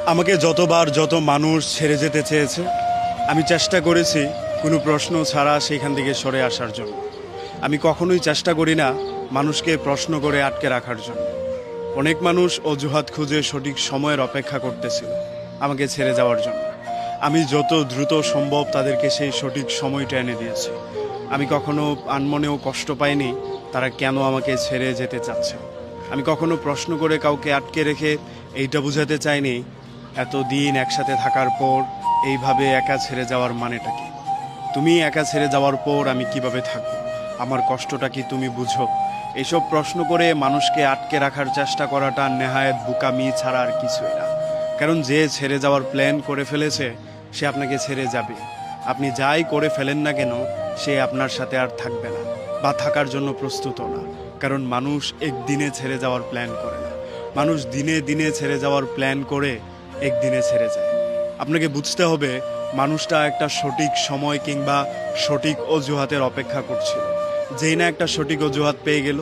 আমাকে যতবার যত মানুষ ছেড়ে যেতে চেয়েছে, আমি চেষ্টা করেছি কোনো প্রশ্ন ছাড়া সেখান থেকে সরে আসার জন্য। আমি কখনোই চেষ্টা করি না মানুষকে প্রশ্ন করে আটকে রাখার জন্য। অনেক মানুষ অজুহাত খুঁজে সঠিক সময়ের অপেক্ষা করতেছিল আমাকে ছেড়ে যাওয়ার জন্য। আমি যত দ্রুত সম্ভব তাদেরকে সেই সঠিক সময়টা এনে দিয়েছি। আমি কখনো আনমনেও কষ্ট পাইনি তারা কেন আমাকে ছেড়ে যেতে চাচ্ছে। আমি কখনো প্রশ্ন করে কাউকে আটকে রেখে এইটা বোঝাতে চাইনি এতদিন একসাথে থাকার পর এইভাবে একা ছেড়ে যাওয়ার মানেটা কি। তুমি একা ছেড়ে যাওয়ার পর আমি কিভাবে থাকবো, আমার কষ্টটা কি তুমি বুঝো? এইসব প্রশ্ন করে মানুষকে আটকে রাখার চেষ্টা করাটা নেহায়েত বোকামি ছাড়া আর কিছুই না। কারণ যে ছেড়ে যাওয়ার প্ল্যান করে ফেলেছে সে আপনাকে ছেড়ে যাবে। আপনি যাই করে ফেলেন না কেন সে আপনার সাথে আর থাকবে না বা থাকার জন্য প্রস্তুত না। কারণ মানুষ একদিনে ছেড়ে যাওয়ার প্ল্যান করে না, মানুষ দিনে দিনে ছেড়ে যাওয়ার প্ল্যান করে একদিনে ছেড়ে যায়। আপনাকে বুঝতে হবে মানুষটা একটা সঠিক সময় কিংবা সঠিক অজুহাতের অপেক্ষা করছিল। যেই না একটা সঠিক অজুহাত পেয়ে গেল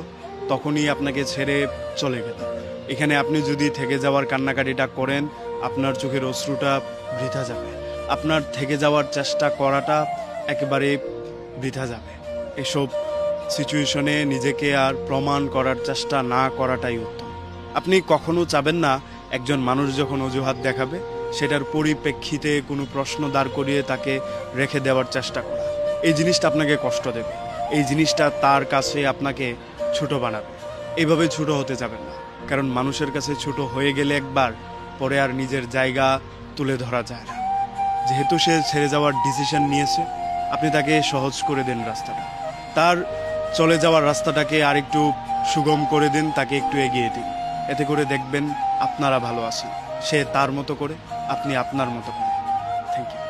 তখনই আপনাকে ছেড়ে চলে গেল। এখানে আপনি যদি থেকে যাওয়ার কান্নাকাটিটা করেন আপনার চোখের অশ্রুটা বৃথা যাবে, আপনার থেকে যাওয়ার চেষ্টা করাটা একেবারে বৃথা যাবে। এসব সিচুয়েশনে নিজেকে আর প্রমাণ করার চেষ্টা না করাটাই উত্তম। আপনি কখনো চাবেন না একজন মানুষ যখন অজুহাত দেখাবে সেটার পরিপ্রেক্ষিতে কোনো প্রশ্ন দাঁড় করিয়ে তাকে রেখে দেওয়ার চেষ্টা করা। এই জিনিসটা আপনাকে কষ্ট দেবে, এই জিনিসটা তার কাছে আপনাকে ছোট বানাবে। এইভাবে ছোট হতে যাবেন না, কারণ মানুষের কাছে ছোট হয়ে গেলে একবার পরে আর নিজের জায়গা তুলে ধরা যায় না। যেহেতু সে ছেড়ে যাওয়ার ডিসিশন নিয়েছে, আপনি তাকে সহজ করে দেন রাস্তাটা, তার চলে যাওয়ার রাস্তাটাকে আরেকটু সুগম করে দিন, তাকে একটু এগিয়ে দিন। এতে করে দেখবেন আপনারা ভালো আছেন, সে তার মতো করে, আপনি আপনার মতো করে। Thank you.